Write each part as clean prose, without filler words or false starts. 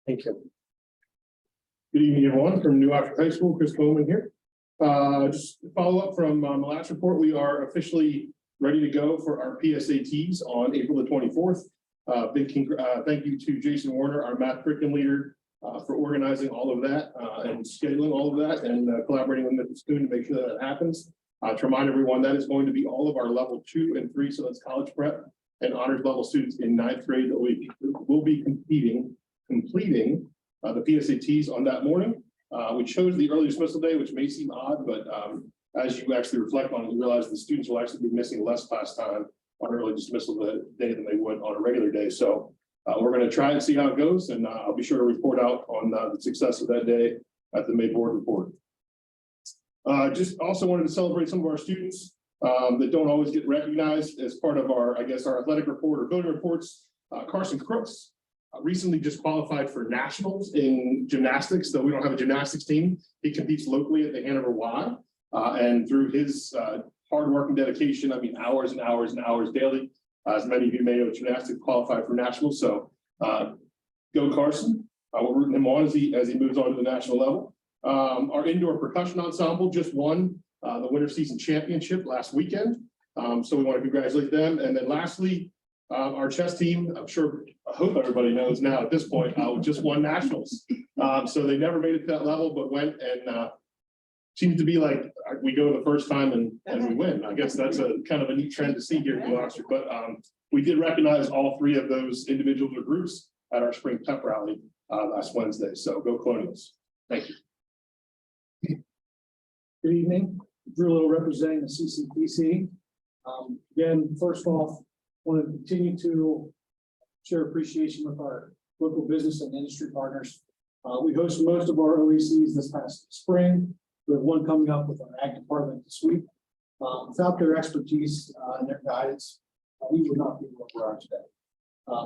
Thank you. Good evening, everyone, from New Oxford High School. Chris Bowman here. Just to follow up from the last report, we are officially ready to go for our PSATs on April the 24th. Thank you to Jason Warner, our math curriculum leader, for organizing all of that and scheduling all of that and collaborating with the student to make sure that happens. To remind everyone, that is going to be all of our level 2 and 3, so that's college prep and honors level students in 9th grade that will be completing the PSATs on that morning. We chose the early dismissal day, which may seem odd, but as you actually reflect on it, you realize the students will actually be missing less class time on early dismissal day than they would on a regular day. So we're going to try and see how it goes, and I'll be sure to report out on the success of that day at the May board report. Just also wanted to celebrate some of our students that don't always get recognized as part of our, our athletic report or building reports. Carson Crooks recently just qualified for nationals in gymnastics, though we don't have a gymnastics team. He competes locally at the Hanover Y, and through his hard work and dedication, hours and hours and hours daily, as many of you may know, gymnastics qualified for nationals. So go Carson. We're rooting him on as he moves on to the national level. Our indoor percussion ensemble just won the winter season championship last weekend. So we want to congratulate them. And then lastly, our chess team, I hope everybody knows now at this point, just won nationals. So they never made it to that level, but went and seems to be like we go the first time and we win. I guess that's a kind of a neat trend to see here in New Oxford. But we did recognize all 3 of those individuals or groups at our spring pep rally last Wednesday. So go Colonials. Thank you. Good evening. Drew Little representing the CCPC. Again, first off, want to continue to share appreciation with our local business and industry partners. We host most of our OECs this past spring. We have one coming up with our ag department this week. Without their expertise and their guidance, we would not be where we are today.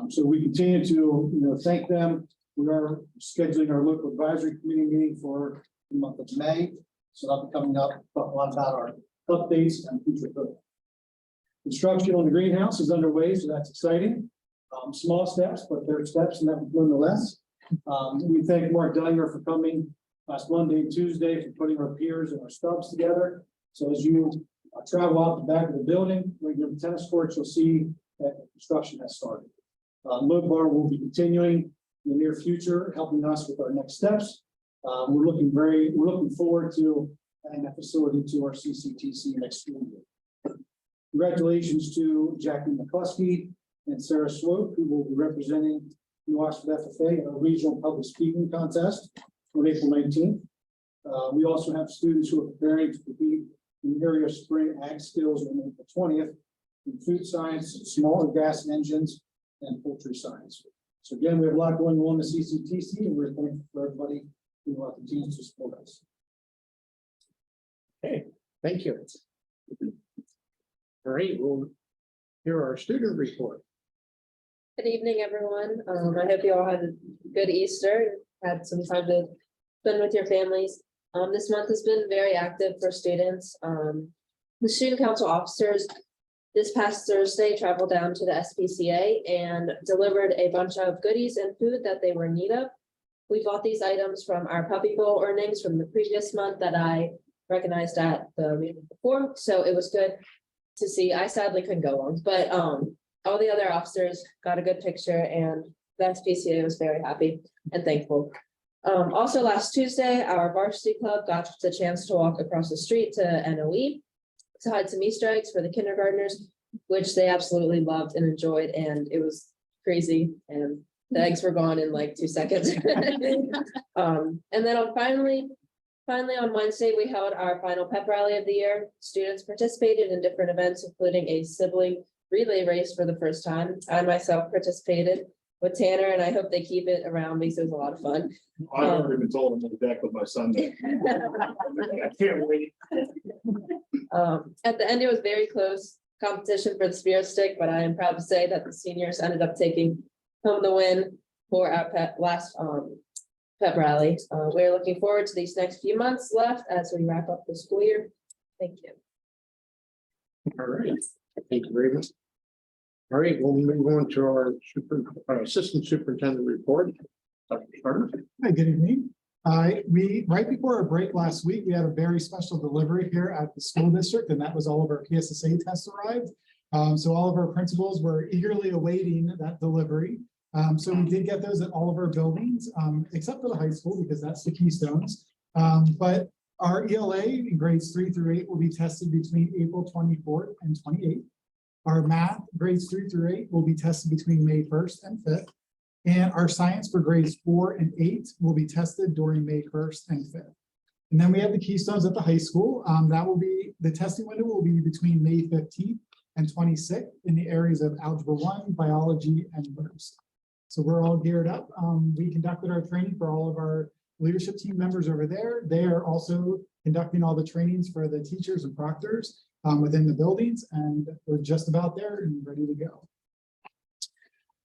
So we continue to thank them. We are scheduling our local advisory committee meeting for the month of May. So that'll be coming up, talk a lot about our updates and future growth. Construction on the greenhouse is underway, so that's exciting. Small steps, but they're steps, and that nonetheless. We thank Mark Dellinger for coming last Monday and Tuesday for putting our piers and our stubs together. So as you travel out the back of the building, when you're in the tennis courts, you'll see that construction has started. Load bar will be continuing in the near future, helping us with our next steps. We're looking forward to adding that facility to our CCTC next school year. Congratulations to Jackie McCluskey and Sarah Swope, who will be representing New Oxford FFA in a regional public speaking contest on April 19th. We also have students who are preparing to compete in the area of spring ag skills on April 20th in food science, smaller gas engines, and poultry science. So again, we have a lot going on in the CCTC, and we're thankful for everybody who continues to support us. Okay, thank you. All right, we'll hear our student report. Good evening, everyone. I hope you all had a good Easter, had some time to spend with your families. This month has been very active for students. The student council officers this past Thursday traveled down to the SPCA and delivered a bunch of goodies and food that they were in need of. We bought these items from our Puppy Bowl earnings from the previous month that I recognized at the meeting before. So it was good to see. I sadly couldn't go on, but all the other officers got a good picture, and the SPCA was very happy and thankful. Also last Tuesday, our varsity club got the chance to walk across the street to NOE to hide some Easter eggs for the kindergartners, which they absolutely loved and enjoyed, and it was crazy, and the eggs were gone in like 2 seconds. And then finally on Wednesday, we held our final pep rally of the year. Students participated in different events, including a sibling relay race for the first time. I myself participated with Tanner, and I hope they keep it around because it was a lot of fun. I've already been told I'm on the deck with my son. I can't wait. At the end, it was very close competition for the spirit stick, but I am proud to say that the seniors ended up taking home the win for our last pep rally. We're looking forward to these next few months left as we wrap up the school year. Thank you. All right, thank you very much. All right, we'll move on to our assistant superintendent report. Dr. Carter? Hi, good evening. Right before our break last week, we had a very special delivery here at the school district, and that was all of our PSSA tests arrived. So all of our principals were eagerly awaiting that delivery. So we did get those at all of our buildings, except for the high school, because that's the Keystones. But our ELA in grades 3 through 8 will be tested between April 24th and 28th. Our math grades 3 through 8 will be tested between May 1st and 5th. And our science for grades 4 and 8 will be tested during May 1st and 5th. And then we have the Keystones at the high school. That will be, the testing window will be between May 15th and 26th in the areas of Algebra 1, Biology, and Literacy. So we're all geared up. We conducted our training for all of our leadership team members over there. They are also conducting all the trainings for the teachers and proctors within the buildings, and we're just about there and ready to go.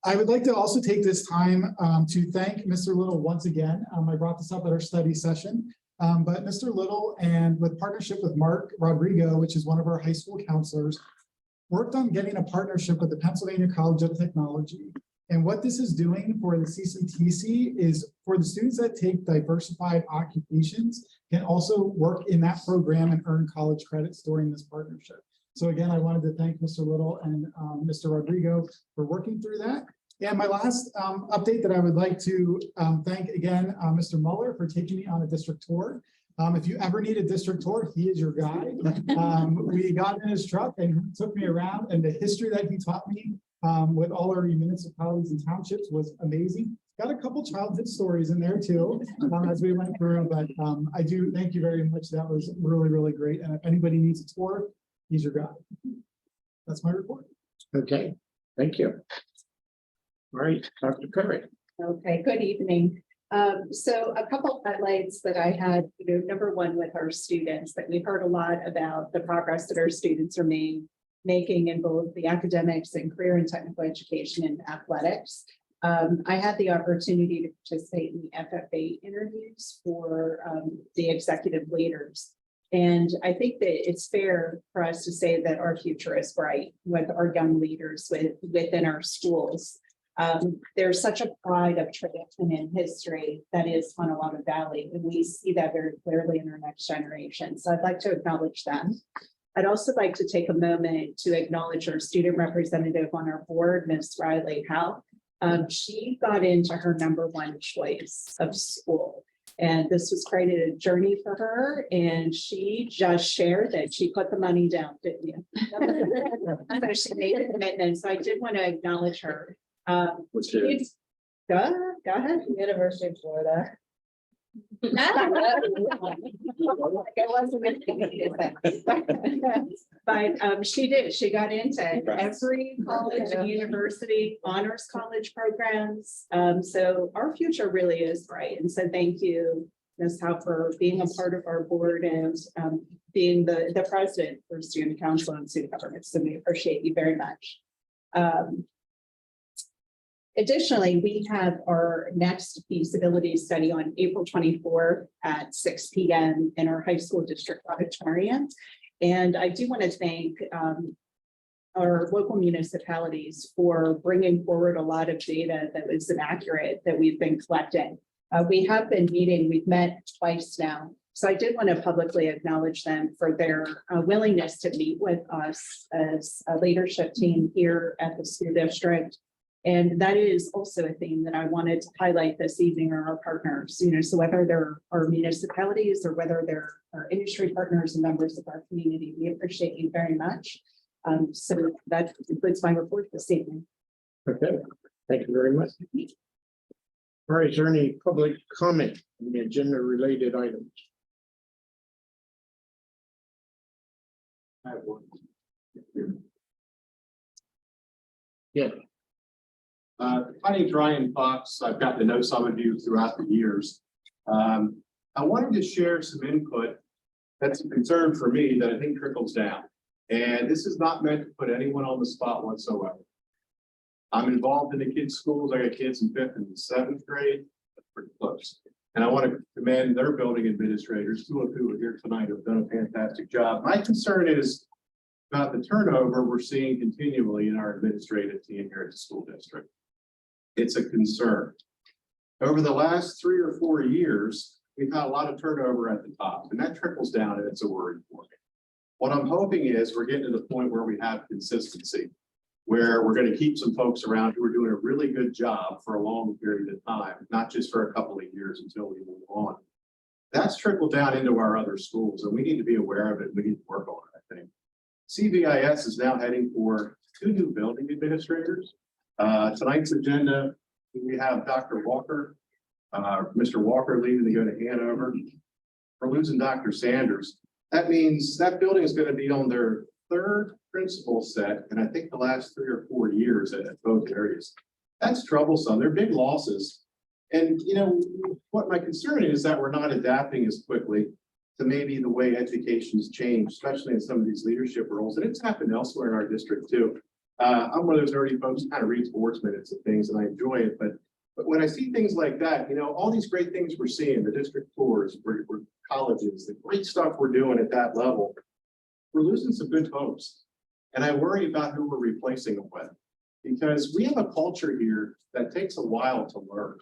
I would like to also take this time to thank Mr. Little once again. I brought this up at our study session, but Mr. Little, and with partnership with Mark Rodrigo, which is one of our high school counselors, worked on getting a partnership with the Pennsylvania College of Technology. And what this is doing for the CCTC is for the students that take diversified occupations can also work in that program and earn college credits during this partnership. So again, I wanted to thank Mr. Little and Mr. Rodrigo for working through that. And my last update that I would like to thank again, Mr. Muller for taking me on a district tour. If you ever need a district tour, he is your guide. We got in his truck and he took me around, and the history that he taught me with all our municipalities and townships was amazing. Got a couple childhood stories in there too, as we went through, but I do thank you very much. That was really, really great. And if anybody needs a tour, he's your guy. That's my report. Okay, thank you. All right, Dr. Curry. Okay, good evening. So a couple highlights that I had, number one with our students, that we've heard a lot about the progress that our students are making in both the academics and career and technical education and athletics. I had the opportunity to participate in the FFA interviews for the executive leaders. And I think that it's fair for us to say that our future is bright with our young leaders within our schools. There's such a pride of tradition and history that is Conewago Valley, and we see that very clearly in our next generation. So I'd like to acknowledge them. I'd also like to take a moment to acknowledge our student representative on our board, Ms. Riley Howe. She got into her #1 choice of school. And this was quite a journey for her. And she just shared that she put the money down, didn't you? So she made a commitment. So I did want to acknowledge her. Which is Go ahead. University of Florida. But she got into every college and university honors college programs. So our future really is bright. And so thank you, Ms. Howe, for being a part of our board and being the president for student council and student government. So we appreciate you very much. Additionally, we have our next feasibility study on April 24th at 6 p.m. in our high school district auditorium. And I do want to thank our local municipalities for bringing forward a lot of data that was inaccurate that we've been collecting. We have been meeting, we've met twice now. So I did want to publicly acknowledge them for their willingness to meet with us as a leadership team here at the school district. And that is also a theme that I wanted to highlight this evening, are our partners, so whether they're our municipalities or whether they're our industry partners and members of our community, we appreciate you very much. So that concludes my report this evening. okay. Thank you very much. All right, is there any public comment on the agenda related items? I have one. Yeah. My name's Ryan Fox. I've gotten to know some of you throughout the years. I wanted to share some input that's a concern for me that I think trickles down. And this is not meant to put anyone on the spot whatsoever. I'm involved in the kids' schools. I got kids in 5th and 7th grade. That's pretty close. And I want to commend their building administrators, 2 of who are here tonight, have done a fantastic job. My concern is about the turnover we're seeing continually in our administrative team here at the school district. It's a concern. Over the last 3 or 4 years, we've had a lot of turnover at the top, and that trickles down, and it's a worry for me. What I'm hoping is we're getting to the point where we have consistency, where we're going to keep some folks around who are doing a really good job for a long period of time, not just for a couple of years until we move on. That's trickled down into our other schools, and we need to be aware of it. We need to work on it, I think. CVIS is now heading for 2 new building administrators. Tonight's agenda, we have Dr. Walker, Mr. Walker leaving to go to Hanover. We're losing Dr. Sanders. That means that building is going to be on their 3rd principal set, and I think the last 3 or 4 years at both areas. That's troublesome. They're big losses. And you know, what my concern is that we're not adapting as quickly to maybe the way education's changed, especially in some of these leadership roles. And it's happened elsewhere in our district too. I'm one of those nerdy folks who kind of reads boards minutes and things, and I enjoy it. But when I see things like that, you know, all these great things we're seeing, the district tours, we're colleges, the great stuff we're doing at that level, we're losing some good folks. And I worry about who we're replacing them with, because we have a culture here that takes a while to learn.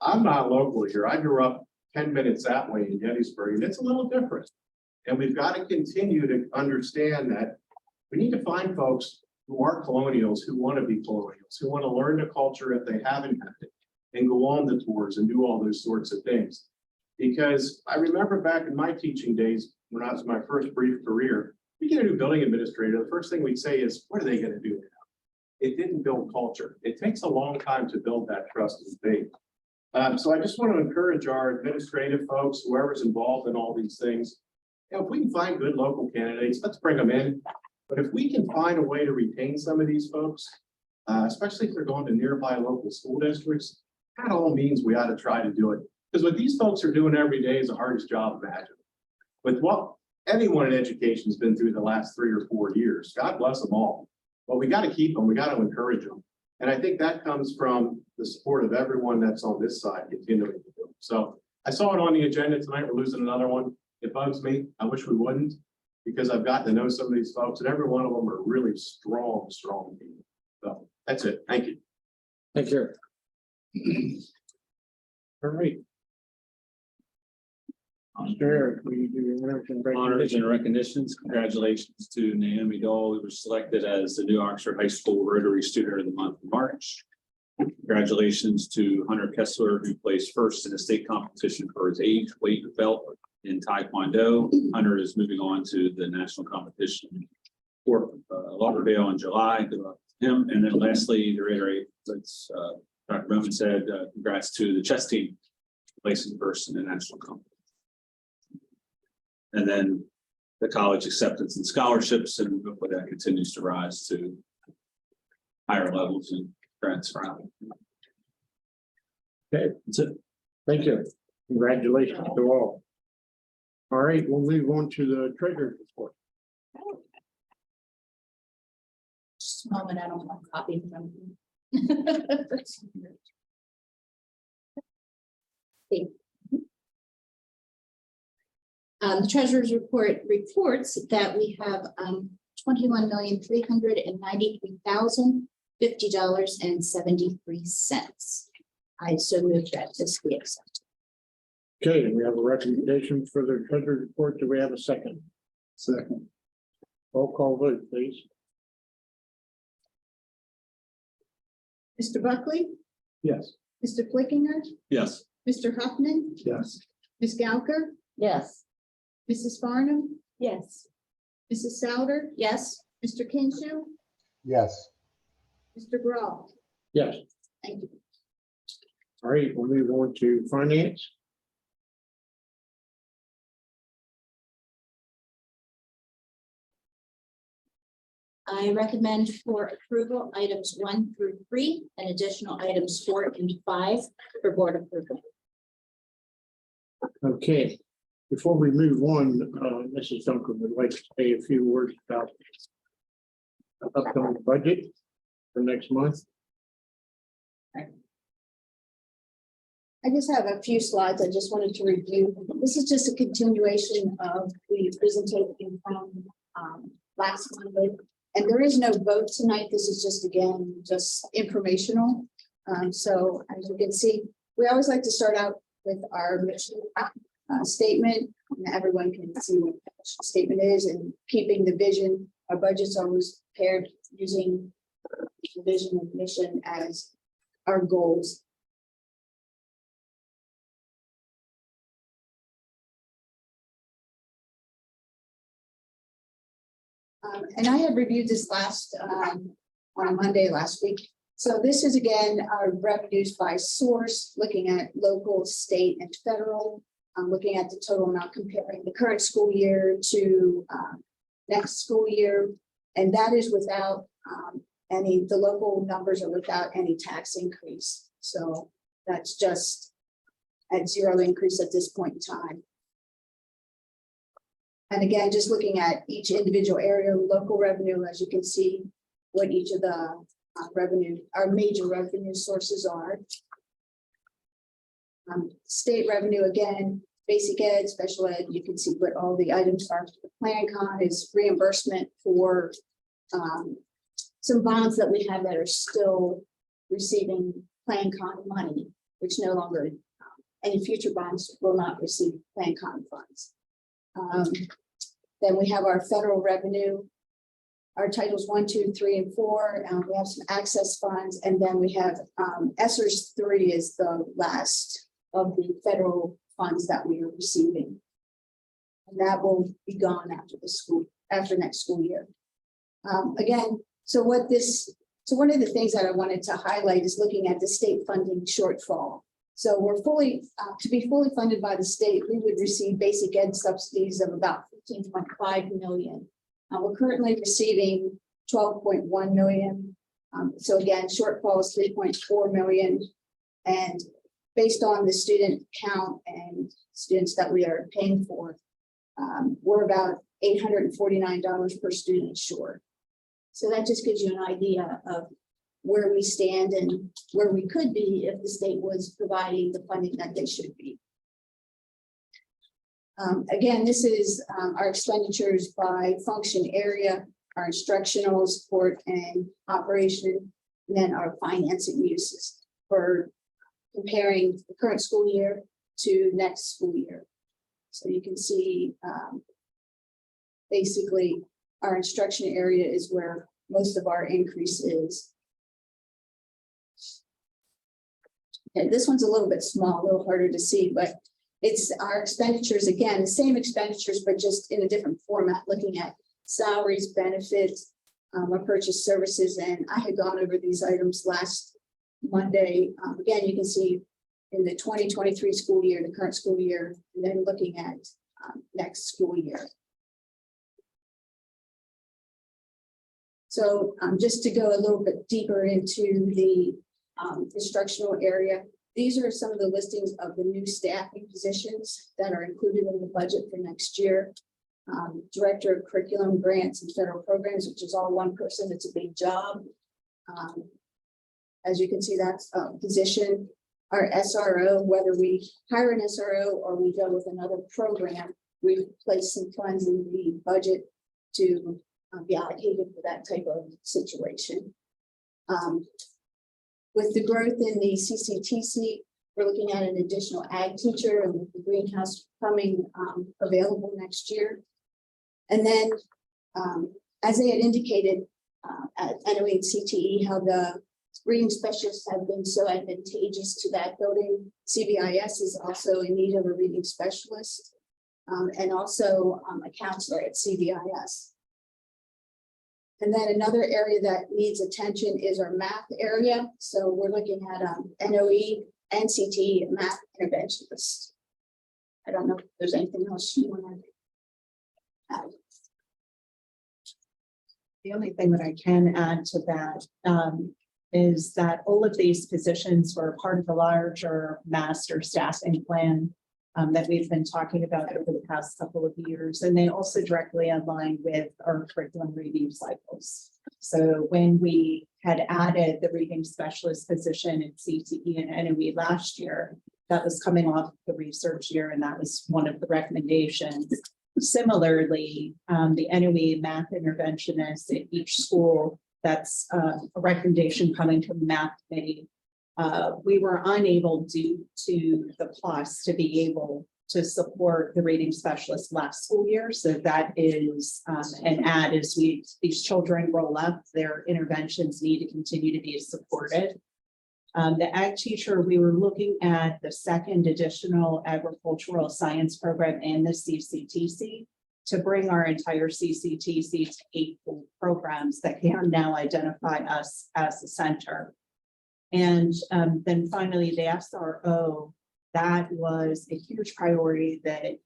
I'm not local here. I grew up 10 minutes that way in Gettysburg, and it's a little different. And we've got to continue to understand that we need to find folks who are colonials, who want to be colonials, who want to learn the culture if they haven't had it, and go on the tours and do all those sorts of things. Because I remember back in my teaching days, when I was in my first brief career, we get a new building administrator, the first thing we'd say is, what are they going to do now? It didn't build culture. It takes a long time to build that trust and faith. So I just want to encourage our administrative folks, whoever's involved in all these things, you know, if we can find good local candidates, let's bring them in. But if we can find a way to retain some of these folks, especially if they're going to nearby local school districts, that all means we ought to try to do it. Because what these folks are doing every day is the hardest job imaginable. With what anyone in education has been through the last 3 or 4 years, God bless them all. But we got to keep them, we got to encourage them. And I think that comes from the support of everyone that's on this side continuing to do it. So I saw it on the agenda tonight. We're losing another one. It bugs me. I wish we wouldn't, because I've gotten to know some of these folks, and every one of them are really strong people. So that's it. Thank you. Thank you. All right. Sure, we do Honors and recognitions. Congratulations to Naomi Dole, who was selected as the new Oxford High School Rotary Student of the Month of March. Congratulations to Hunter Kessler, who placed first in the state competition for his age, weight, belt in Taekwondo. Hunter is moving on to the national competition for Lauderdale in July. Good luck to him. And then lastly, to reiterate, as Dr. Bowman said, congrats to the chess team placing first in the national competition. And then the college acceptance and scholarships, and hopefully that continues to rise to higher levels and transfer out. Okay, That's it. thank you. Congratulations to all. All right, we'll move on to the treasurer's report. Just a moment, I don't want to copy from you. The treasurer's report reports that we have $21,393,050.73. I so move that this be accepted. Okay, we have a recommendation for the treasurer's report. Do we have a second? Second. Roll call vote, please. Mr. Buckley, Yes. Mr. Flickinger, Yes. Mr. Huffman, Yes. Ms. Gauker, Yes. Mrs. Farnham, Yes. Mrs. Souter, Yes. Mr. Kinshu, Yes. Mr. Grawl. Yes. Thank you. All right, we'll move on to finance. I recommend for approval items 1 through 3 and additional items 4 and 5 for board approval. Okay, before we move on, Mrs. Duncan would like to say a few words about the upcoming budget for next month. I just have a few slides I just wanted to review. This is just a continuation of the presentation from last Monday. And there is no vote tonight. This is just, again, just informational. So as you can see, we always like to start out with our mission statement, and everyone can see what the mission statement is, and keeping the vision. Our budget's always paired using the vision and mission as our goals. And I had reviewed this on a Monday last week. So this is again, our revenues by source, looking at local, state, and federal. Looking at the total amount, comparing the current school year to next school year. And that is without the local numbers are without any tax increase. So that's just at zero increase at this point in time. And again, just looking at each individual area, local revenue, as you can see, what each of the our major revenue sources are. State revenue, again, basic ed, special ed, you can see what all the items are. The plan con is reimbursement for some bonds that we have that are still receiving plan con money, which no longer, any future bonds will not receive plan con funds. Then we have our federal revenue, our titles 1, 2, 3, and 4. We have some access funds, and then we have ESSERS 3 is the last of the federal funds that we are receiving. And that will be gone after next school year. Again, so one of the things that I wanted to highlight is looking at the state funding shortfall. So we're to be fully funded by the state, we would receive basic ed subsidies of about 15.5 million. We're currently receiving 12.1 million. So again, shortfall is 3.4 million. And based on the student count and students that we are paying for, we're about $849 per student short. So that just gives you an idea of where we stand and where we could be if the state was providing the funding that they should be. Again, this is our expenditures by function area, our instructional support and operation, and then our financing uses for comparing the current school year to next school year. So you can see basically our instruction area is where most of our increase is. Okay, this one's a little bit small, a little harder to see, but it's our expenditures, again, the same expenditures, but just in a different format, looking at salaries, benefits, our purchase services. And I had gone over these items last Monday. Again, you can see in the 2023 school year, the current school year, and then looking at next school year. So just to go a little bit deeper into the instructional area, these are some of the listings of the new staffing positions that are included in the budget for next year. Director of Curriculum, Grants, and Federal Programs, which is all one person. It's a big job. As you can see, that's a position. Our SRO, whether we hire an SRO or we go with another program, we've placed some funds in the budget to be allocated for that type of situation. With the growth in the CCTC, we're looking at an additional ag teacher and with the greenhouse coming available next year. And then, as they had indicated at NOE and CTE, how the reading specialists have been so advantageous to that building. CVIS is also in need of a reading specialist and also a counselor at CVIS. And then another area that needs attention is our math area. So we're looking at NOE and CTE math interventionists. I don't know if there's anything else you want to add. The only thing that I can add to that is that all of these positions were part of the larger master staffing plan that we've been talking about over the past couple of years. And they also directly align with our curriculum review cycles. So when we had added the reading specialist position in CTE and NOE last year, that was coming off the research year, and that was one of the recommendations. Similarly, the NOE math interventionist at each school, that's a recommendation coming from the math committee. we were unable due to the cost to be able to support the reading specialist last school year. So that is an add as these children roll up, their interventions need to continue to be supported. The ag teacher, we were looking at the second additional agricultural science program and the CCTC to bring our entire CCTC to 8 full programs that can now identify us as a center. And then finally, the SRO, that was a huge priority that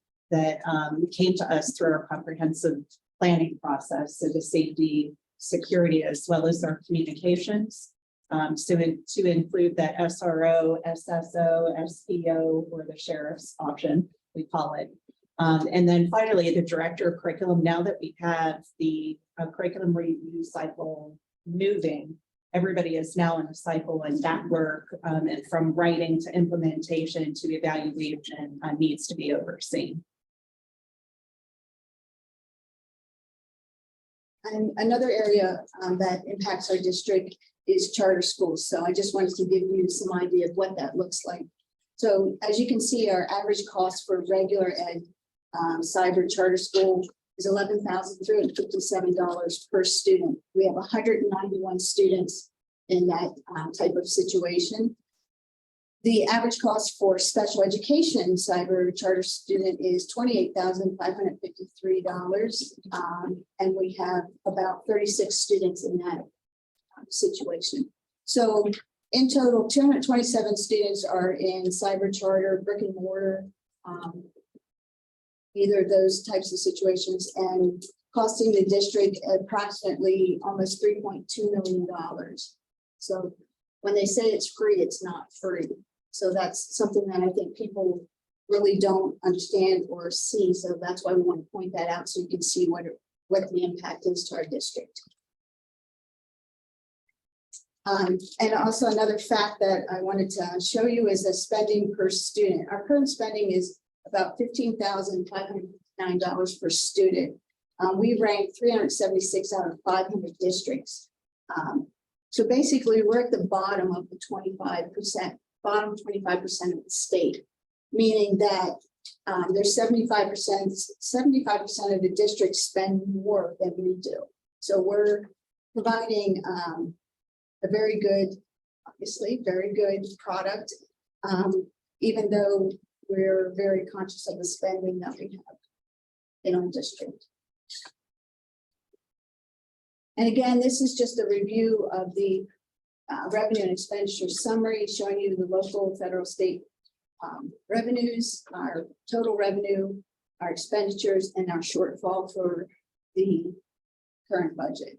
came to us through our comprehensive planning process. So the safety, security, as well as our communications. So to include that SRO, SSO, SPO, or the sheriff's option, we call it. And then finally, the director of curriculum, now that we have the curriculum review cycle moving, everybody is now in a cycle, and that work and from writing to implementation to evaluation needs to be overseen. And another area that impacts our district is charter schools. So I just wanted to give you some idea of what that looks like. So as you can see, our average cost for regular ed cyber charter school is $11,357 per student. We have 191 students in that type of situation. The average cost for special education cyber charter student is $28,553. And we have about 36 students in that situation. So in total, 227 students are in cyber charter, brick and mortar, either of those types of situations, and costing the district approximately almost $3.2 million. So when they say it's free, it's not free. So that's something that I think people really don't understand or see. So that's why we want to point that out so you can see what the impact is to our district. And also another fact that I wanted to show you is the spending per student. Our current spending is about $15,509 per student. We rank 376 out of 500 districts. So basically, we're at the bottom of the 25%, bottom 25% of the state, meaning that there's 75% of the districts spend more than we do. So we're providing a very good, obviously, very good product, even though we're very conscious of the spending that we have in our district. And again, this is just a review of the revenue and expenditure summary, showing you the local, federal, state revenues, our total revenue, our expenditures, and our shortfall for the current budget.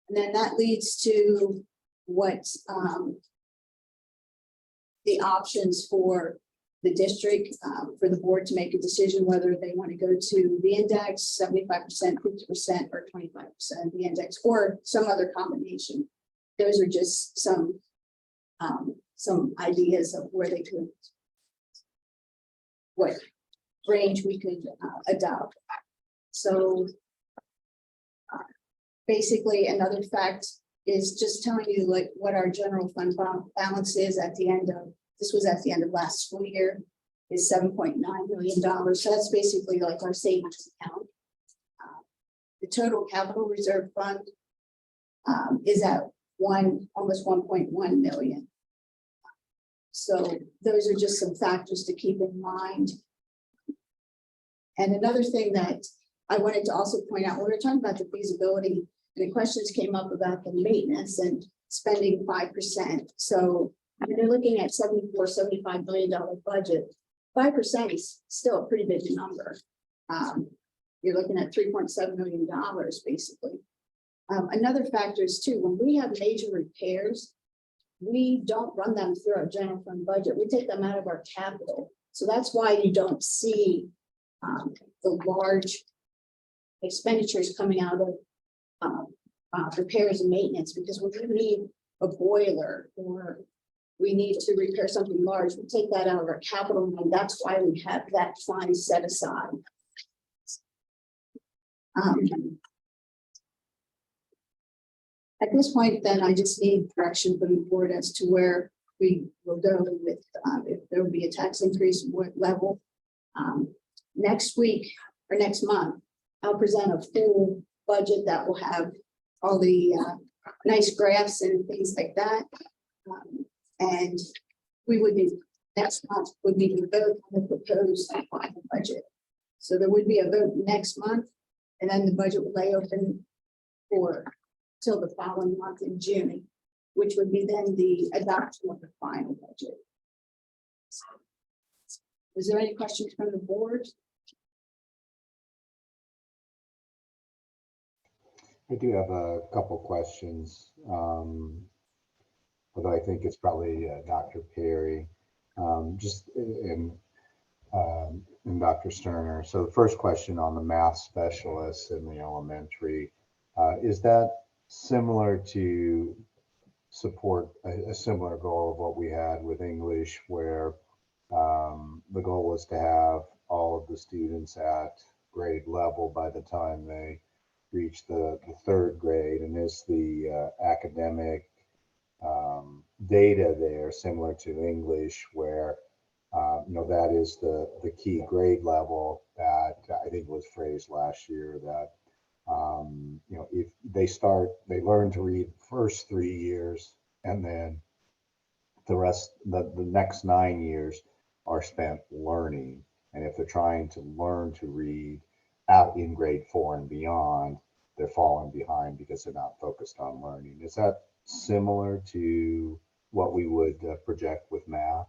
And then that leads to what the options for the district, for the board to make a decision whether they want to go to the index, 75%, 50%, or 25% of the index, or some other combination. Those are just some ideas of where they could, what range we could adopt. So basically, another fact is just telling you like what our general fund balance is at the end of, this was at the end of last school year, is $7.9 million. So that's basically like our savings account. The total capital reserve fund is at almost 1.1 million. So those are just some factors to keep in mind. And another thing that I wanted to also point out, when we were talking about the feasibility, and the questions came up about the maintenance and spending 5%. So when you're looking at $75 billion budget, 5% is still a pretty big number. You're looking at $3.7 million basically. Another factor is too, when we have major repairs, we don't run them through our general fund budget. We take them out of our capital. So that's why you don't see the large expenditures coming out of repairs and maintenance, because when we need a boiler or we need to repair something large, we take that out of our capital, and that's why we have that fund set aside. At this point, then I just need direction from the board as to where we will go with, if there will be a tax increase, what level. Next week or next month, I'll present a full budget that will have all the nice graphs and things like that. And we would be, next month would be the vote on the proposed final budget. So there would be a vote next month, and then the budget would lay open for till the following month in June, which would be then the adoption of the final budget. Is there any questions from the board? I do have a couple questions, although I think it's probably Dr. Perry, and Dr. Sterner. So the first question on the math specialists in the elementary, is that similar to support a similar goal of what we had with English, where the goal was to have all of the students at grade level by the time they reach the third grade, and is the academic data there similar to English, where that is the key grade level that I think was phrased last year, that if they learn to read first 3 years, and then the next 9 years are spent learning. And if they're trying to learn to read out in grade 4 and beyond, they're falling behind because they're not focused on learning. Is that similar to what we would project with math?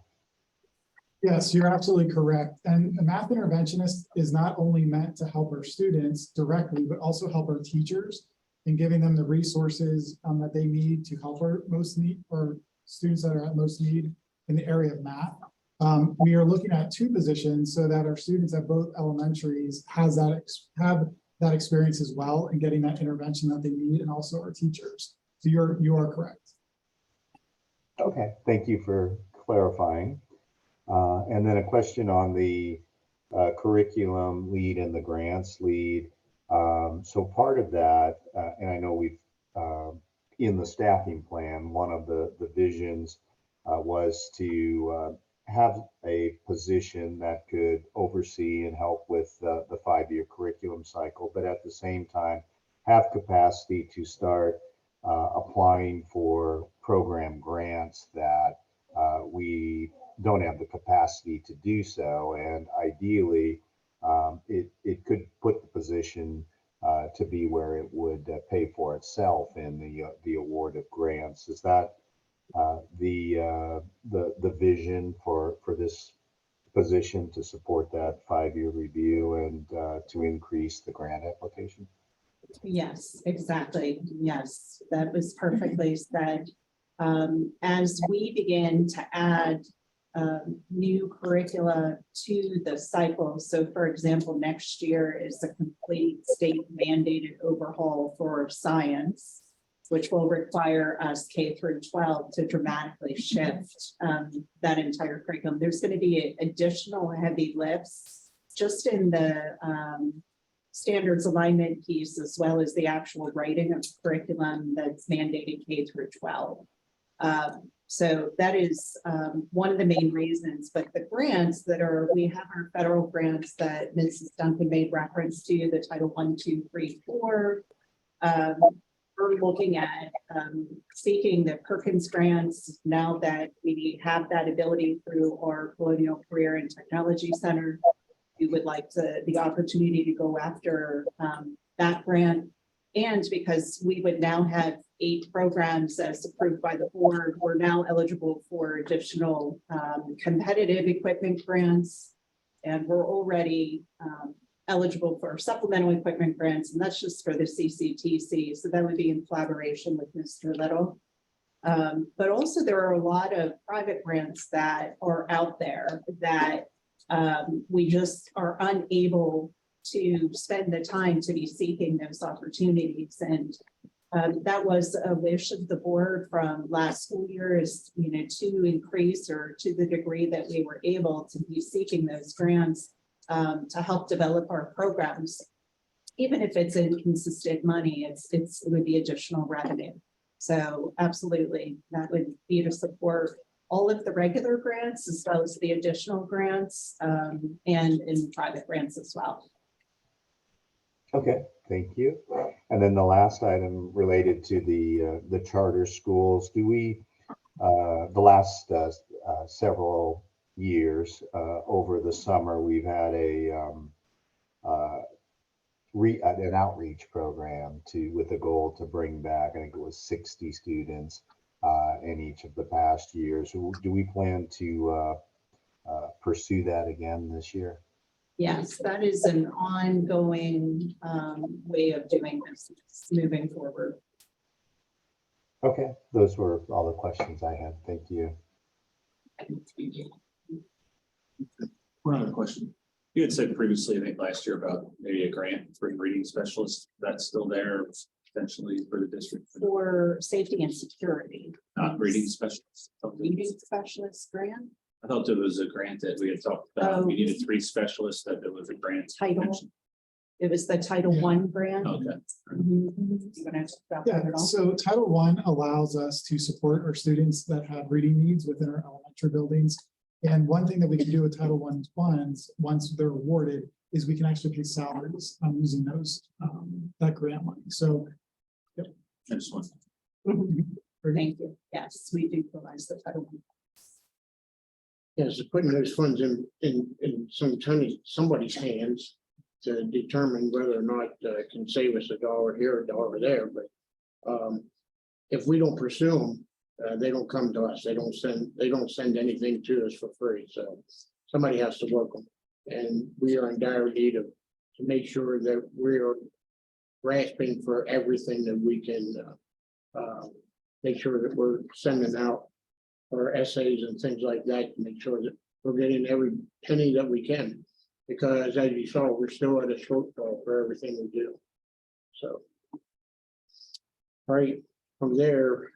Yes, you're absolutely correct. And a math interventionist is not only meant to help our students directly, but also help our teachers in giving them the resources that they need to help our students that are at most need in the area of math. We are looking at 2 positions so that our students at both elementaries have that experience as well, and getting that intervention that they need, and also our teachers. So you are correct. Okay, thank you for clarifying. And then a question on the curriculum lead and the grants lead. So part of that, and I know we've in the staffing plan, one of the visions was to have a position that could oversee and help with the 5-year curriculum cycle, but at the same time have capacity to start applying for program grants that we don't have the capacity to do so. And ideally, it could put the position to be where it would pay for itself in the award of grants. Is that the vision for this position, to support that 5-year review and to increase the grant application? Yes, exactly. Yes, that was perfectly said. As we begin to add new curricula to the cycle, so for example, next year is a complete state mandated overhaul for science, which will require us K through 12 to dramatically shift that entire curriculum. There's going to be additional heavy lifts just in the standards alignment piece, as well as the actual writing of curriculum that's mandated K through 12. So that is one of the main reasons. But the grants we have our federal grants that Mrs. Duncan made reference to, the Title 1, 2, 3, 4. We're looking at seeking the Perkins grants now that we have that ability through our Colonial Career and Technology Center. We would like the opportunity to go after that grant. And because we would now have 8 programs as approved by the board, we're now eligible for additional competitive equipment grants. And we're already eligible for supplemental equipment grants, and that's just for the CCTC. So that would be in collaboration with Mr. Little. But also there are a lot of private grants that are out there that we just are unable to spend the time to be seeking those opportunities. And that was a wish of the board from last school year, is to increase, or to the degree that we were able to be seeking those grants to help develop our programs. Even if it's inconsistent money, it would be additional revenue. So absolutely, that would be to support all of the regular grants as well as the additional grants, and in private grants as well. Okay, thank you. And then the last item related to the charter schools, do we, the last several years, over the summer, we've had an outreach program with a goal to bring back, I think it was 60 students in each of the past years. Do we plan to pursue that again this year? Yes, that is an ongoing way of doing this moving forward. Okay, those were all the questions I had. Thank you. One other question. You had said previously, I think last year, about maybe a grant for reading specialists. That's still there potentially for the district, For safety and security. not reading specialists. Reading specialist grant. I thought there was a grant that we had talked about. Oh. We needed 3 specialists, that there was a grant. Title. It was the Title I grant. Okay. Mhm. You wanna talk about that Yeah, at all? so Title I allows us to support our students that have reading needs within our elementary buildings. And one thing that we can do with Title I funds, once they're awarded, is we can actually pay salaries using those, that grant money. So. I just want. Thank you. Yes, we do utilize the Title I. Yes, putting those funds in somebody's hands to determine whether or not it can save us $1 here, $1 there, but if we don't pursue them, they don't come to us. They don't send anything to us for free. So somebody has to work them. And we are in dire need to make sure that we are grasping for everything that we can make sure that we're sending out our essays and things like that to make sure that we're getting every penny that we can. Because as you saw, we're still at a shortfall for everything we do. So. All right, from there,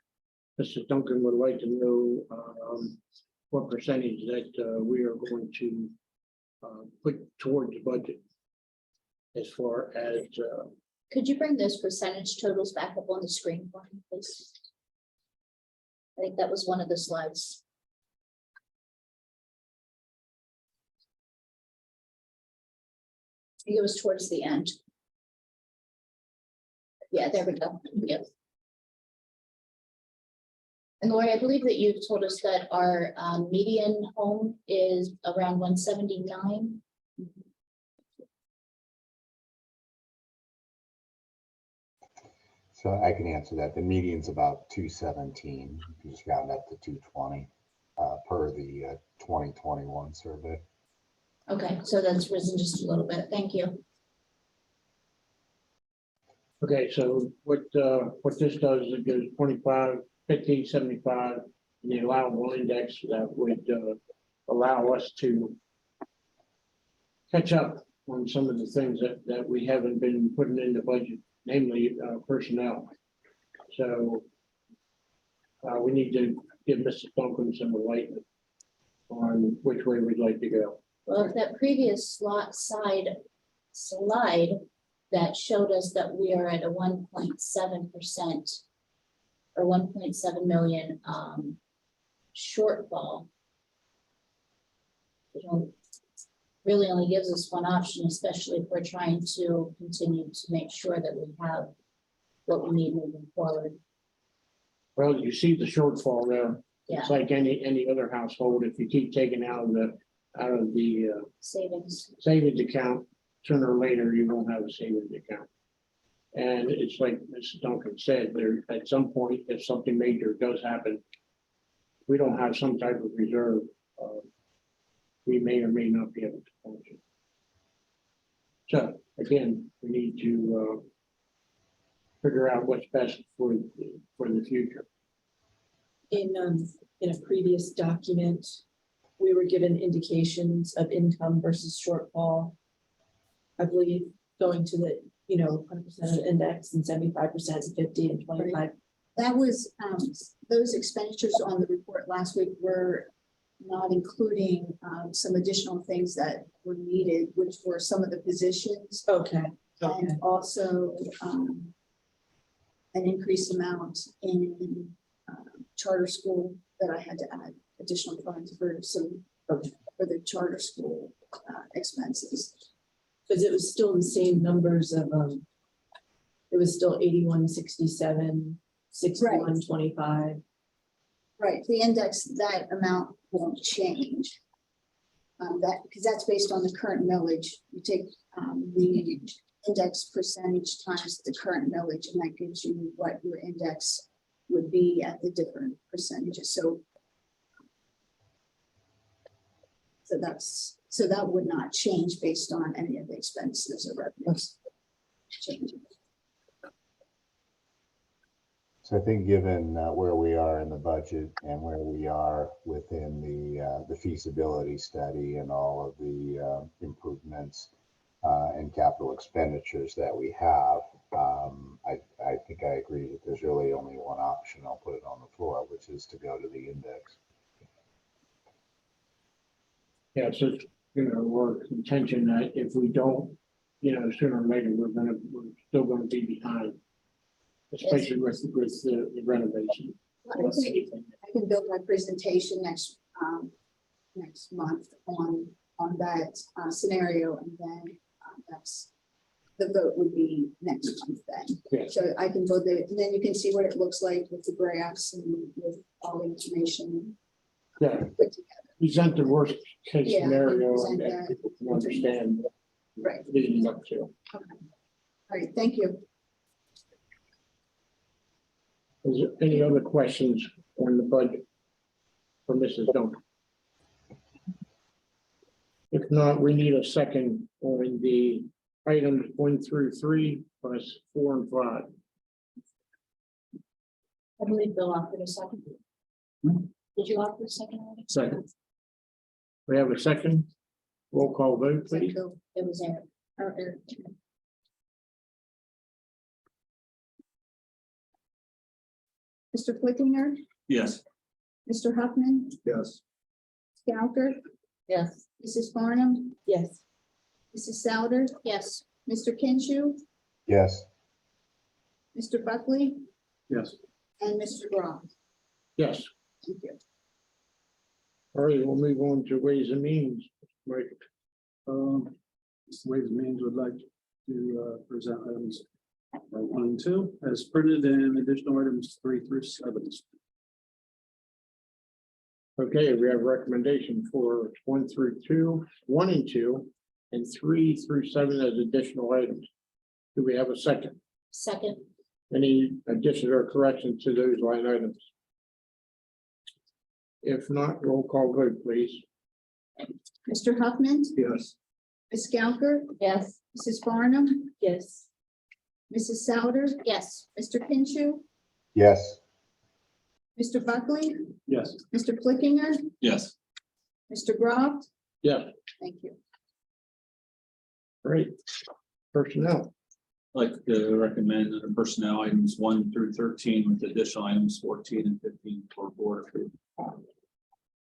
Mr. Duncan would like to know what percentage that we are going to put towards the budget. As far as Could you bring those percentage totals back up on the screen for me, please? I think that was one of the slides. I think it was towards the end. Yeah, there we go. Yep. And Lori, I believe that you've told us that our median home is around 179. So I can answer that. The median's about 217. You just round up to 220 per the 2021 survey. Okay, so that's risen just a little bit. Thank you. okay, so what this does is it goes 25, 50, 75, and the allowable index that would allow us to catch up on some of the things that we haven't been putting in the budget, namely personnel. So we need to give Mr. Duncan some enlightenment on which way we'd like to go. Well, if that previous slide that showed us that we are at a 1.7% or 1.7 million shortfall. You know, really only gives us one option, especially if we're trying to continue to make sure that we have what we need moving forward. Well, you see the shortfall there. Yeah, It's like any other household. If you keep taking out of the savings. savings account, sooner or later you won't have a savings account. And it's like Mrs. Duncan said, there at some point, if something major does happen, we don't have some type of reserve. We may or may not be able to function. So again, we need to figure out what's best for the future. In a previous document, we were given indications of income versus shortfall. I believe going to the, 100% index and 75% 50 and 25. That was, those expenditures on the report last week were not including some additional things that were needed, which were some of the positions. Okay. And also, an increased amount in charter school that I had to add additional funds for for the charter school expenses. Because it was still the same numbers of, it was still 8167, 6125. Right, the index, that amount won't change. Because that's based on the current millage. You take the index percentage times the current millage, and that gives you what your index would be at the different percentages. So that would not change based on any of the expenses or revenues changing. So I think given where we are in the budget and where we are within the feasibility study and all of the improvements and capital expenditures that we have, I think I agree that there's really only one option. I'll put it on the floor, which is to go to the index. Yeah, so, we're contention that if we don't, sooner or later, we're still gonna be behind. Especially with the renovation. I can build my presentation next month on that scenario, and then that's the vote would be next month then. Yeah. So I can build it, and then you can see what it looks like with the graphs and with all the information Yeah, put together. present the worst case Yeah, scenario present and that. people can understand Right. leading up to. Okay. All right. Thank you. Is there any other questions on the budget for Mrs. Duncan? If not, we need a second on the items 1 through 3 plus 4 and 5. I believe Bill offered a second. Did you offer a second? already? Second. We have a second. Roll call vote, please. It was Eric. Or Eric. Mr. Flickinger, Yes. Mr. Huffman, Yes. Scalker, Yes. Mrs. Farnham, Yes. Mrs. Souter. Yes. Mr. Kinshu, Yes. Mr. Buckley, Yes. and Mr. Groff. Yes. Thank you. All right, we'll move on to Ways and Means. Mike. Ways and Means would like to present items 1 and 2 as printed, and additional items 3 through 7. Okay, we have recommendation for 1 through 2, 1 and 2, and 3 through 7 as additional items. Do we have a second? Second. Any addition or correction to those line items? If not, roll call vote, please. Mr. Huffman, Yes. Ms. Scalker, Yes. Mrs. Farnham, Yes. Mrs. Souter. Yes. Mr. Kinshu, Yes. Mr. Buckley, Yes. Mr. Flickinger, Yes. Mr. Groff. Yes, Thank you. great. Personnel. I'd like to recommend the personnel items 1 through 13 with additional items 14 and 15 for board approval.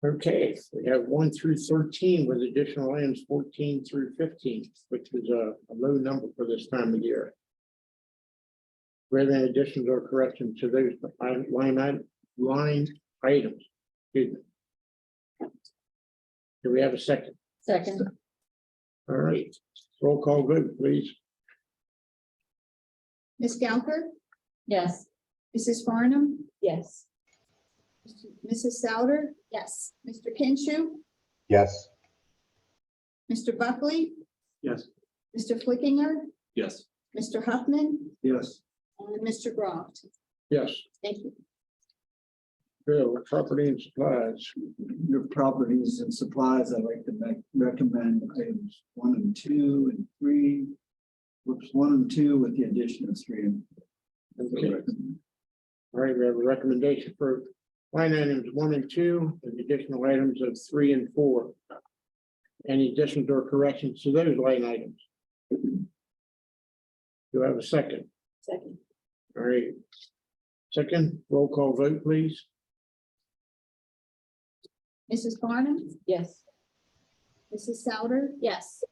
Okay, we have 1 through 13 with additional items 14 through 15, which is a low number for this time of year. Do we have any additions or corrections to those line items? Excuse me. Do we have a second? Second. All right, roll call vote, please. Ms. Scalker, Yes. Mrs. Farnham, Yes. Mrs. Souter. Yes. Mr. Kinshu, Yes. Mr. Buckley, Yes. Mr. Flickinger, Yes. Mr. Huffman, Yes. and Mr. Groff. Yes, Thank you. Bill, property and supplies. Your properties and supplies, I'd like to recommend items 1 and 2 and 3. Whoops, 1 and 2 with the addition of 3. Okay. All right, we have a recommendation for line items 1 and 2, and additional items of 3 and 4. Any additions or corrections to those line items? Do I have a second? Second. All right. Second, roll call vote, please. Mrs. Farnham, Yes. Mrs. Souter. Yes.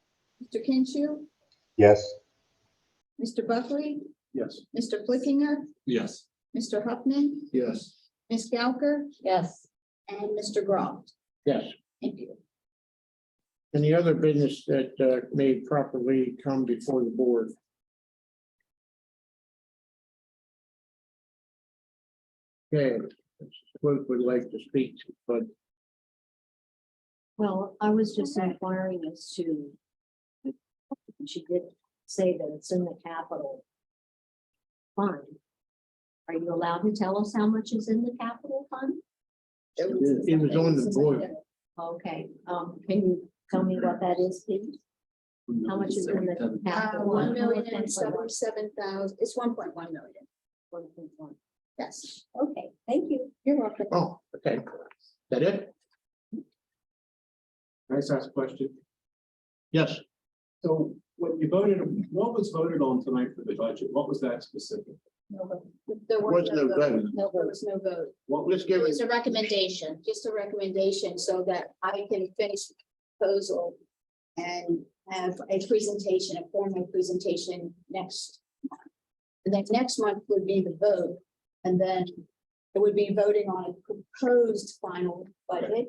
Mr. Kinshu, Yes. Mr. Buckley, Yes. Mr. Flickinger, Yes. Mr. Huffman, Yes. Ms. Gauker, Yes. and Mr. Groff. Yes. Thank you. Any other business that may properly come before the board? Okay, clerk would like to speak, but Well, I was just inquiring as to. She did say that it's in the capital fund. Are you allowed to tell us how much is in the capital fund? it was on the board. Okay, can you tell me what that is, please? How much is in the capital? 1,077,000, it's 1.1 million. 1.1. Yes, Okay, thank you. you're welcome. Oh, okay. Is that it? Can I just ask a question? Yes, So when you voted, what was voted on tonight for the budget? What was that specific? There was no vote. No, there was no vote. What let's It give it, was a recommendation, just a recommendation so that I can finish the proposal and have a presentation, a formal presentation next month. And then next month would be the vote, and then it would be voting on a proposed final budget.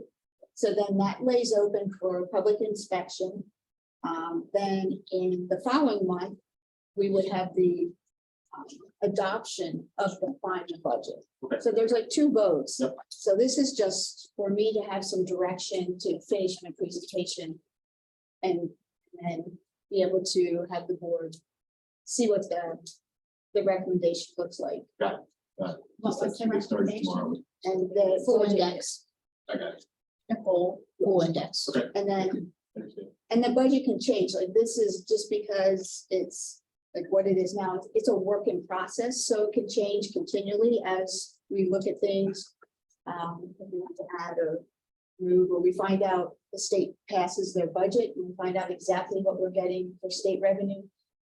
So then that lays open for public inspection. Then in the following month, we would have the adoption of the final budget. Okay. So there's like two votes. Yep. So this is just for me to have some direction to finish my presentation and be able to have the board see what the recommendation looks like. Got it. What's the They started recommendation? tomorrow. And the full index, I got it. the full index. Okay. And then Understand. and the budget can change, like this is just because it's like what it is now, it's a work in process, so it can change continually as we look at things. If we want to add or move, or we find out the state passes their budget, and we find out exactly what we're getting for state revenue.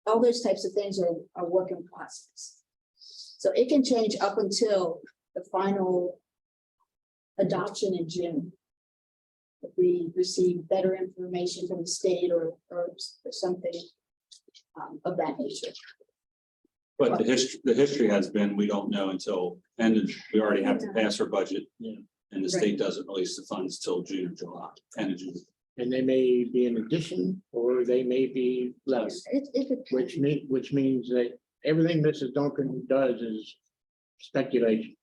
All those types of things are work in process. So it can change up until the final adoption in June. If we receive better information from the state or something of that nature. But the history has been, we don't know until, and we already have to pass our budget. Yeah. And the state doesn't release the funds till June or July, end of June. and they may be in addition, or they may be less, which means that everything Mrs. Duncan does is speculation.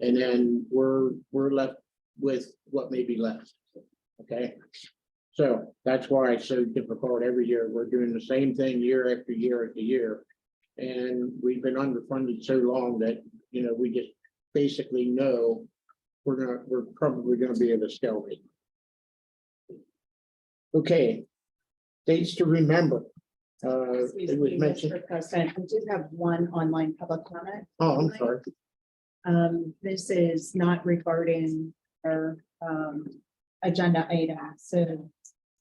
And then we're left with what may be left. Okay, so that's why it's so difficult every year. We're doing the same thing year after year after year. And we've been underfunded so long that, you know, we just basically know we're probably gonna be at a stalemate. Okay. Dates to remember. Excuse It was me, mentioned, Mr. President, I do have one online public comment. oh, I'm sorry. This is not regarding our agenda item. So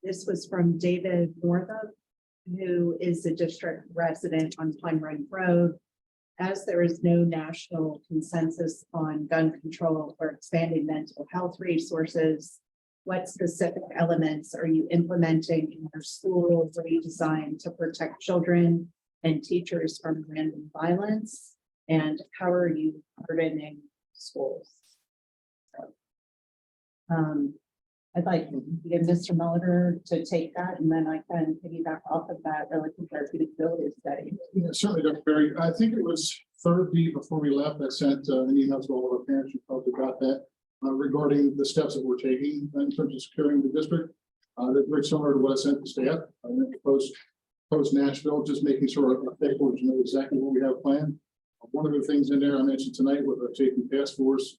this was from David Northup, who is a district resident on Pine Run Road. As there is no national consensus on gun control or expanding mental health resources, what specific elements are you implementing in your school redesign to protect children and teachers from random violence? And how are you hardening schools? I'd like to get Mr. Miller to take that, and then I can piggyback off of that relative therapeutic ability study. Yeah, certainly, Dr. Berry. I think it was Thursday before we left, I sent an email to all of our parents. You probably got that regarding the steps that we're taking in terms of securing the district. That's very similar to what I sent to staff. I went to post Nashville, just making sure our stakeholders know exactly what we have planned. One of the things in there I mentioned tonight with our safety task force,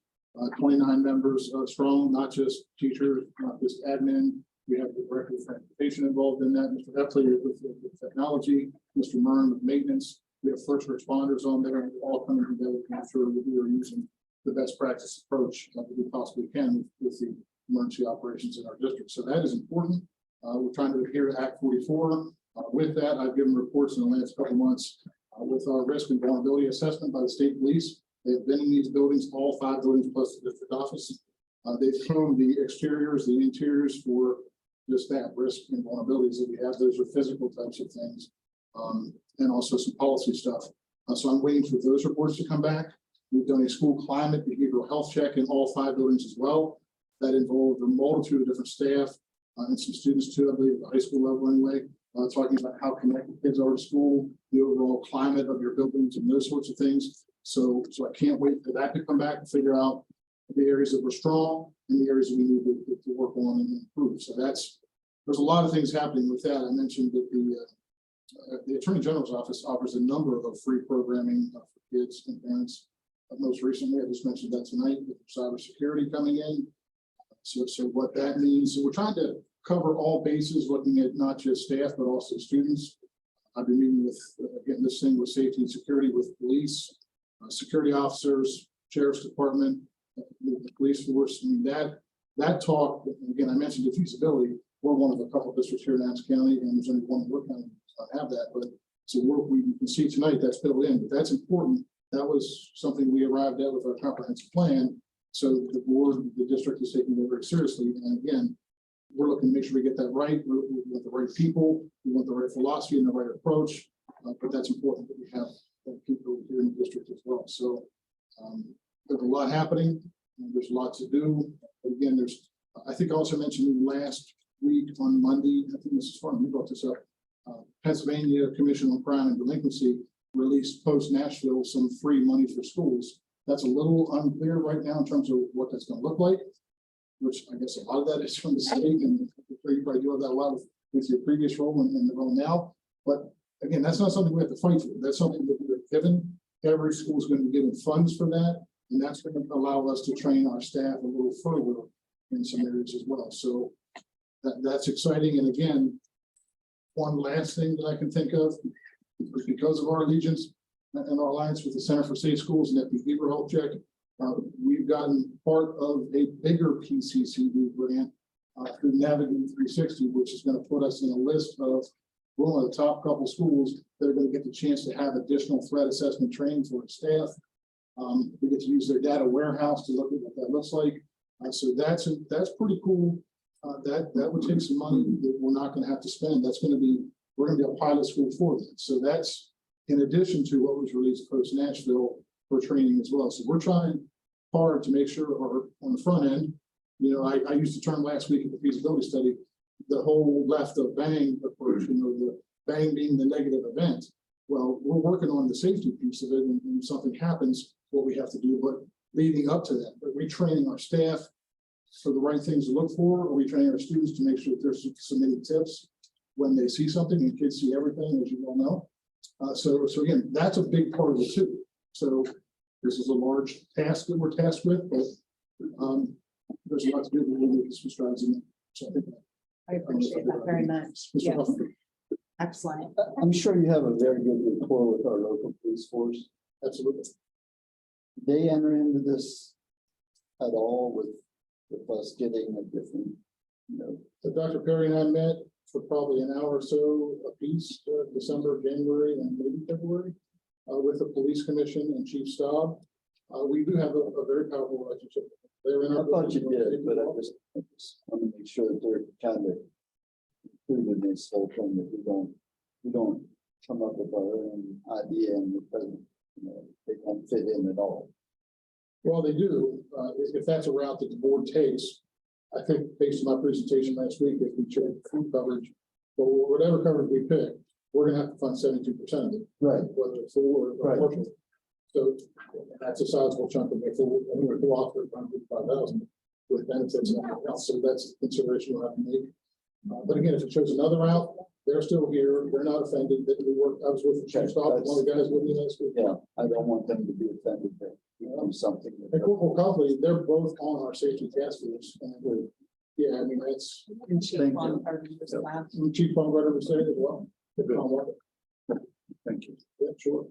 29 members strong, not just teachers, not just admin. We have the director of transportation involved in that, Mr. Eppley with technology, Mr. Murn with maintenance. We have first responders on there, and we're all coming together to make sure that we are using the best practice approach that we possibly can with the emergency operations in our district. So that is important. We're trying to adhere to Act 44. With that, I've given reports in the last couple of months with our risk and vulnerability assessment by the state police. They've been in these buildings, all 5 buildings plus the district office. They've combed the exteriors, the interiors for just that risk and vulnerabilities that we have. Those are physical types of things, and also some policy stuff. So I'm waiting for those reports to come back. We've done a school climate behavioral health check in all 5 buildings as well. That involved a multitude of different staff and some students too, I believe, at the high school level anyway, talking about how connected kids are to school, the overall climate of your buildings and those sorts of things. So I can't wait for that to come back and figure out the areas that were strong and the areas that we need to work on and improve. So there's a lot of things happening with that. I mentioned that the Attorney General's office offers a number of free programming for kids and parents. Most recently, I just mentioned that tonight with cybersecurity coming in. So what that means, so we're trying to cover all bases, looking at not just staff, but also students. I've been meeting with, again, this thing with safety and security with police, security officers, sheriff's department, the police force. I mean, that talk, again, I mentioned the feasibility. We're one of a couple of districts here in Adams County, and there's only one in Wood County that does not have that. But so we can see tonight that's built in, but that's important. That was something we arrived at with our comprehensive plan. So the board, the district is taking it very seriously. And again, we're looking to make sure we get that right. We want the right people, we want the right philosophy and the right approach. But that's important that we have people here in the district as well. So there's a lot happening, and there's a lot to do. But again, I think I also mentioned last week on Monday, I think Mrs. Farnham, you brought this up, Pennsylvania Commission on Crime and Delinquency released post-Nashville some free money for schools. That's a little unclear right now in terms of what that's going to look like, which I guess a lot of that is from the state, and you probably do have that a lot with your previous role and the role now. But again, that's not something we have to fight for. That's something that we're given. Every school is going to be given funds for that, and that's going to allow us to train our staff a little further in some areas as well. So that's exciting. And again, one last thing that I can think of is because of our allegiance and our alliance with the Center for Safe Schools and that behavioral health check, we've gotten part of a bigger PCCD grant through Navigate 360, which is going to put us in a list of one of the top couple schools that are going to get the chance to have additional threat assessment training for its staff. We get to use their data warehouse to look at what that looks like. So that's pretty cool. That would take some money that we're not going to have to spend. We're going to be a pilot school for that. So that's in addition to what was released post Nashville for training as well. So we're trying hard to make sure on the front end, I used the term last week in the feasibility study, the whole left of bang approach, the bang being the negative event. Well, we're working on the safety piece of it, and if something happens, what we have to do, but leading up to that, but retraining our staff for the right things to look for, or we train our students to make sure that they're submitting tips when they see something, and kids see everything, as you all know. So again, that's a big part of it too. So this is a large task that we're tasked with, but there's a lot to do. We'll make some strides in it. So I appreciate that very much. Mr. Yes, Huffman. excellent. I'm sure you have a very good rapport with our local police force. Absolutely. Did they enter into this at all with us getting a different, So Dr. Perry and I met for probably an hour or so a piece, December, January, and maybe February, with the police commission and Chief Staub. We do have a very powerful relationship. They're in I our thought you business. did, but I just want to make sure that they're kind of included in this whole thing, that we don't come up with our own idea and it doesn't, they don't fit in at all. Well, they do. If that's a route that the board takes, I think based on my presentation last week, if we check food coverage, or whatever coverage we pick, we're gonna have to fund 72% of it. Right. Whether it's full or Right. partial. So that's a sizable chunk of the full, anywhere to offer around 55,000 with benefits and everything else. So that's a consideration we'll have to make. But again, if it shows another route, they're still here. They're not offended that we work. I was with the Chief Staub, one of the guys with me last week. Yeah, I don't want them to be offended that we do something. And Corporal Copley, they're both on our safety task force. And yeah, I mean, that's. And Chief Thank you. Baumgartner as well. Chief Baumgartner was there as well. Thank you. Yeah, sure.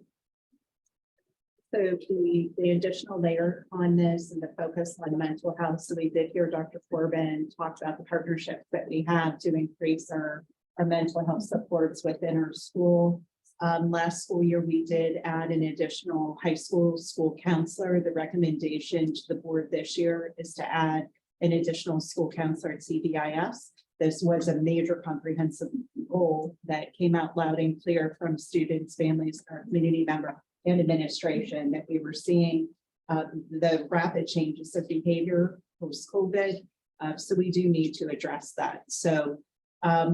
So the additional layer on this and the focus on mental health. So we did hear Dr. Corbin talk about the partnerships that we have to increase our mental health supports within our school. Last school year, we did add an additional high school counselor. The recommendation to the board this year is to add an additional school counselor at CBIS. This was a major comprehensive goal that came out loud and clear from students, families, our community and administration that we were seeing the rapid changes of behavior post-COVID. So we do need to address that. So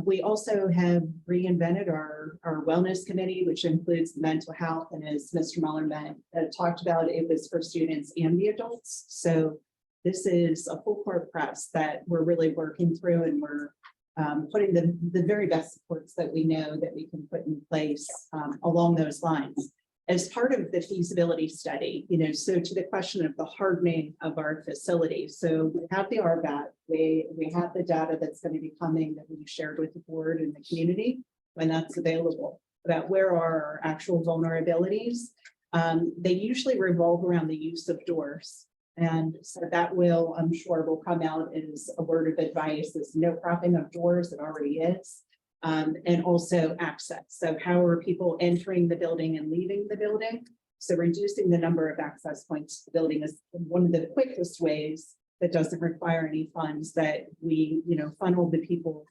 we also have reinvented our wellness committee, which includes mental health. And as Mr. Muller talked about, it was for students and the adults. So this is a full court press that we're really working through, and we're putting the very best supports that we know that we can put in place along those lines. As part of the feasibility study, so to the question of the hardening of our facility. So we have the RBAT, we have the data that's going to be coming that we shared with the board and the community when that's available about where are our actual vulnerabilities. They usually revolve around the use of doors. And so that will, I'm sure, will come out as a word of advice, is no propping of doors, it already is. And also access. So how are people entering the building and leaving the building? So reducing the number of access points to the building is one of the quickest ways that doesn't require any funds that we, funnel the people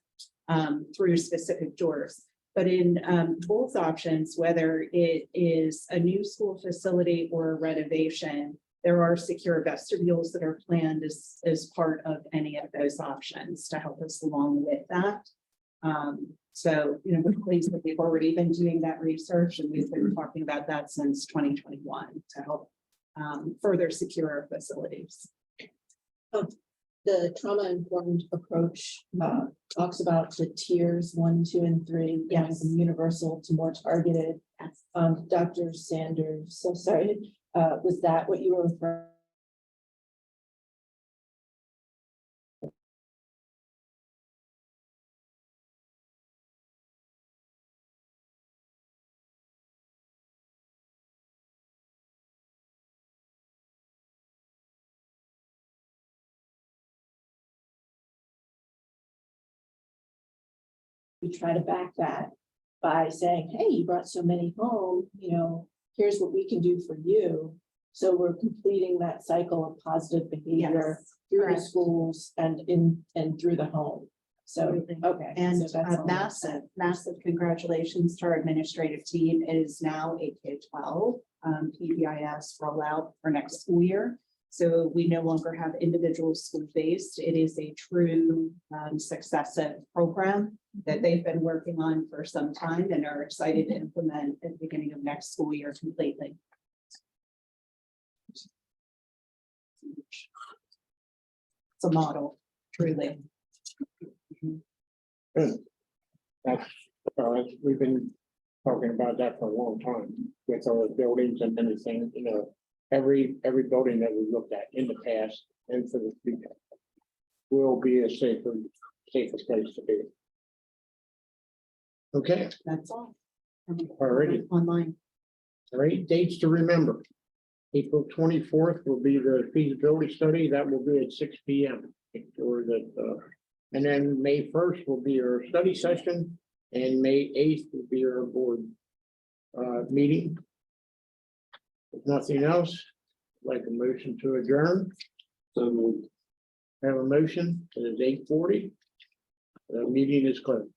through specific doors. But in both options, whether it is a new school facility or a renovation, there are secure vestibules that are planned as part of any of those options to help us along with that. So, we're pleased that we've already been doing that research, and we've been talking about that since 2021 to help further secure our facilities. The trauma-informed approach talks about the tiers 1, 2, and 3, Yes. from universal to more targeted. Yes. Dr. Sanders, so sorry, was that what you were referring? We try to back that by saying, hey, you brought so many home, here's what we can do for you. So we're completing that cycle of positive behavior through the correct. schools and through the home. So, Absolutely. okay. And so that's all. massive congratulations to our administrative team. It is now a K-12 PBIS rollout for next school year. So we no longer have individual school-based. It is a true successive program that they've been working on for some time and are excited to implement at the beginning of next school year completely. It's a model, truly. Good. That's, we've been talking about that for a long time with our buildings and everything, every building that we looked at in the past and for the future will be a safer place to be. Okay, That's all. Alrighty. Online. all right, dates to remember. April 24th will be the feasibility study. That will be at 6 p.m. Make sure that, and then May 1st will be our study session, and May 8th will be our board meeting. If nothing else, I'd like a motion to adjourn. So moved. Have a motion. It is 8:40. The meeting is closed.